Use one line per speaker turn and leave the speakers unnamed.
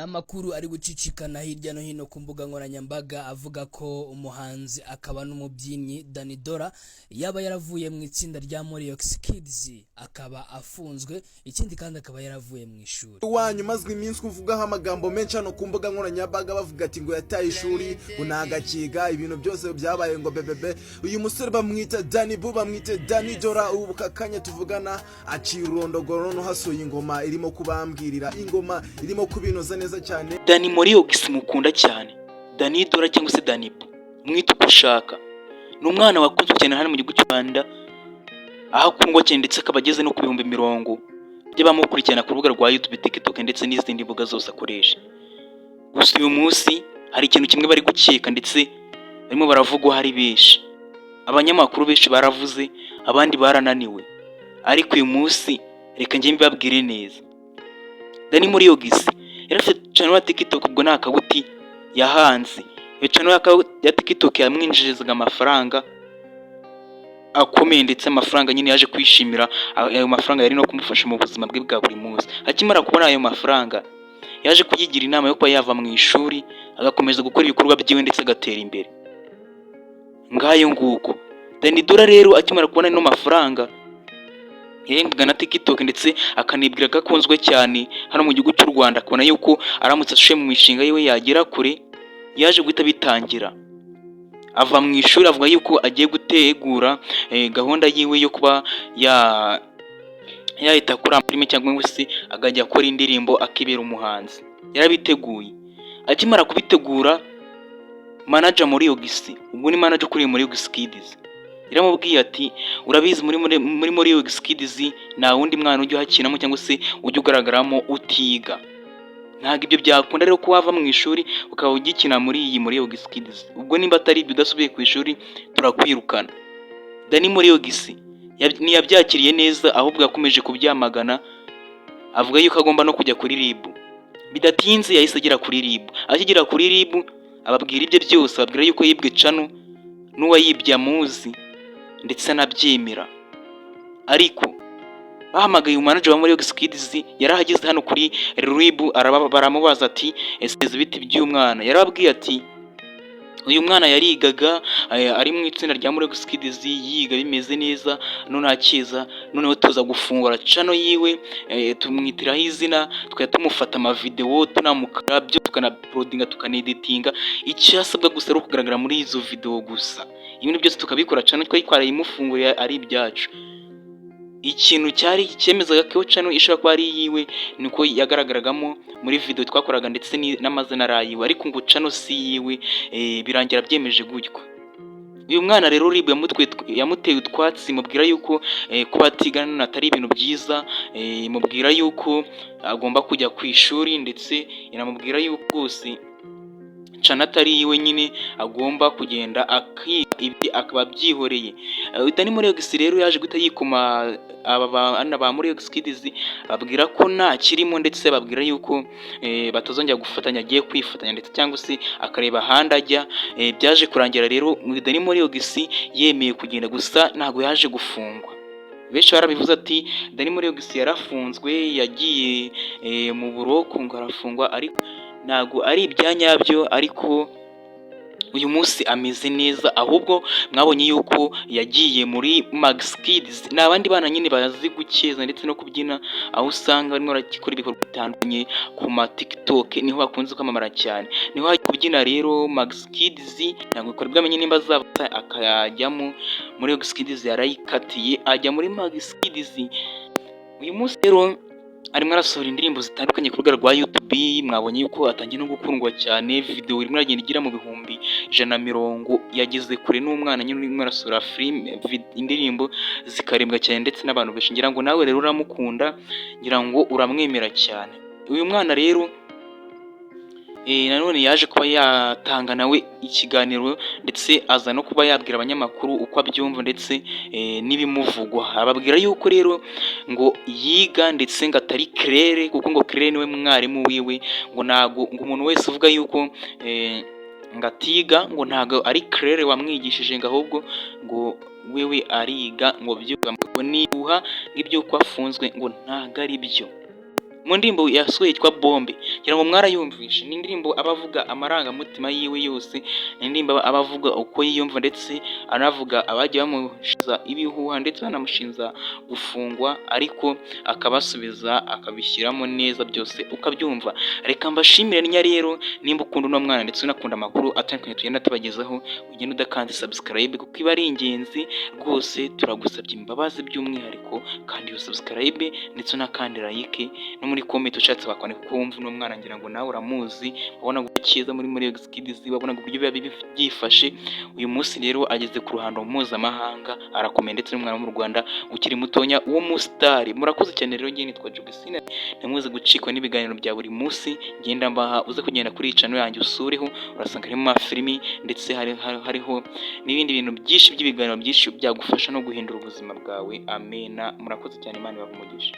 Namakuru ari gucicikana hirya no hino ku mbuga nkoranyambaga avuga ko umuhanzi akaba n'umubyinnyi Dani Dora yaba yaravuye mu itsinda rya Moriox Kids akaba afunzwe, ikindi kandi akaba yaravuye mu ishuri.
Wanyu mazwi iminsi kuvugaho amagambo menshi hano ku mbuga nkoranyambaga bavuga ati ngo yataye ishuri, unagakiga ibintu byose byabaye ngo bebebe. Uyu musore bamwita Dani Bu, bamwita Dani Dora, ubu kakanya tuvugana aciye urondogoro no hasoye ingoma irimo kubambwirira, ingoma irimo kubinoza neza cyane.
Dani Moriox mukunda cyane, Dani Dora cyangwa se Dani Bu mwita uko ushaka, ni umwana wakunzwe cyane hano mu gihugu cy'u Rwanda, aho akundwa cyane ndetse akaba ageze no ku bihumbi 100 by'abamukurikirana ku rubuga rwa YouTube, TikTok ndetse n'izindi mbuga zose akoresha. Gusa uyu munsi hari ikintu kimwe bari gukeka ndetse barimo baravugwa hari benshi, abanyamakuru benshi baravuze abandi barananiwe, ariko uyu munsi reka njye mbabwire neza. Dani Moriox yarafite channel ya TikTok, ubwo nta kabuti yahanze. Iyo channel ya TikTok yamwinjirizaga amafaranga akomeye, ndetse amafaranga nyine yaje kwishimira ayo mafaranga yari no kumufasha mu buzima bwe bwa buri munsi. Akimara kubona ayo mafaranga yaje kuyigira inama yo kuba yava mu ishuri agakomeza gukora ibikorwa byiwe ndetse agatera imbere. Ngayo nguko Dani Dora rero akimara kubona no mafaranga yahembwaga na TikTok ndetse akanibwira ko akunzwe cyane hano mu gihugu cy'u Rwanda, akabona yuko aramutse ashoye mu mishinga yiwe yagera kure, yaje guhita bitangira. Ava mu ishuri avuga yuko agiye gutegura gahunda yiwe yo kuba yahita kuri amprime cyangwa se agajya akora indirimbo akibera umuhanzi. Yarabiteguye. Akimara kubitegura, manager Moriox, ubwo ni manager kuri Moriox Kids, yaramubwiye ati urabizi muri Moriox Kids nta wundi mwana ujya hakinamo cyangwa se ujya ugaragaramo utiga. Ntabwo ibyo byakunda rero ko wava mu ishuri ukaba ugikina muri iyi Moriox Kids. Ubwo nimba atari ibyo udasubiye ku ishuri turakwirukana. Dani Moriox ntiyabyakiriye neza, ahubwo yakomeje kubyamagana, avuga yuko agomba no kujya kuri RIB. Bidatinze yahise agera kuri RIB. Akigera kuri RIB ababwira ibyo byose, ababwira yuko yibwe channel n'uwayibye amuzi ndetse anabyemera. Ariko bahamagaye umanager wa Moriox Kids, yarahageze hano kuri RIB, baramubaza ati ese ibiti by'umwana. Yarababwiye ati uyu mwana yarigaga ari mu itsinda rya Moriox Kids, yiga bimeze neza, none akiza, noneho tuza gufungura channel yiwe, tumwitiraho izina, tukaya tumufata ama video tunamukara byo tukanauploadinga tukaneditinga. Icyasabwa gusa ari kugaragara muri izo video gusa, ibintu byose tukabikora channel twayikwareye imufunguriye ari ibyacu. Ikintu cyari cyemezaga ko channel ishobora kuba ari yiwe niko yagaragaragamo muri video twakoraga ndetse n'amazina arayiwe, ariko ngo channel si yiwe. Birangira byemeje gutyo. Uyu mwana rero RIB yamuteye utwatsi, mubwira yuko kuba atigana atari ibintu byiza, mubwira yuko agomba kujya ku ishuri, ndetse inamubwira yuko rwose channel atari yiwe nyine agomba kugenda akiga akaba byihoreye. Dani Moriox rero yaje guhita yikoma abana ba Moriox Kids, babwira ko nta kirimo, ndetse babwira yuko batazongera gufatanya, agiye kwifatanya ndetse cyangwa se akareba ahandi ajya. Byaje kurangira rero Dani Moriox yemeye kugenda, gusa ntabwo yaje gufungwa. Benshi barabivuze ati Dani Moriox yarafunzwe, yagiye mu buroko ngo arafungwa, ariko ntabwo ari ibyanyabyo. Ariko uyu munsi ameze neza, ahubwo mwabonye yuko yagiye muri Max Kids. N'abandi bana nyine bazi gukeza ndetse no kubyina, aho usanga barimo barakora ibikorwa bitandukanye ku ma TikTok, niho bakunze kwamamara cyane, niho hari kubyina. Rero Max Kids ntabwo bikorwa amenye nimba azaba akajyamo. Moriox Kids yarayikatiye ajya muri Max Kids. Uyu munsi rero arimo arasohora indirimbo zitandukanye ku rubuga rwa YouTube. Mwabonye yuko atangiye no gukundwa cyane, video irimo iragenda igira mu bihumbi 150. Yageze kure n'umwana nyine urimo arasohora film, indirimbo zikarembwa cyane ndetse n'abantu benshi. Ngira ngo nawe rero uramukunda, ngira ngo uramwemera cyane. Uyu mwana rero nanone yaje kuba yatanga nawe ikiganiro, ndetse aza no kuba yabwira abanyamakuru uko abyumva ndetse n'ibimuvugwa. Ababwira yuko rero ngo yiga ndetse ngo atari Claire, kuko ngo Claire niwe mwarimu wiwe, ngo ntago ngo umuntu wese uvuga yuko ngatiga ngo ntago ari Claire wamwigishije, ngo ahubwo ngo wewe ariga, ngo byuka ngo nibuha ngibyo ko afunzwe ngo ntago ari byo. mu ndirimbo yasohoye yitwa Bombe, ngira ngo mwarayumvishe. Ni indirimbo abavuga amarangamutima yiwe yose, ni indirimbo abavuga uko yiyumva, ndetse anavuga abagiye bamushinza ibihuha ndetse banamushinza gufungwa, ariko akabasubiza akabishyiramo neza byose ukabyumva. Reka mbashimire ninya rero, nimba ukunda uno mwana ndetse unakunda amakuru atandukanye tugenda tubagezaho, ugenda udakanze subscribe kuko iba ari ingenzi rwose. Turagusabye imbabazi by'umwihariko, kandi iyo subscribe ndetse unakande like no muri comment ushatse bakone kumva uno mwana, ngira ngo nawe uramuzi, ubona gukiza muri Kids, babona uburyo biba byifashe. Uyu munsi rero ageze ku ruhando mpuzamahanga, arakomeye ndetse n'umwana wo mu Rwanda ukiri mutonya uwo musitari. Murakoze cyane rero, ngiye nitwa Jogesina, ntimuze gucikwa n'ibiganiro bya buri munsi ngenda mbaha. Uze kugenda kuri channel yanjye usureho, urasanga harimo amafilimi ndetse hariho n'ibindi bintu byinshi by'ibiganiro byinshi byagufasha no guhindura ubuzima bwawe. Amena, murakoze cyane, Imana ibahumugishe.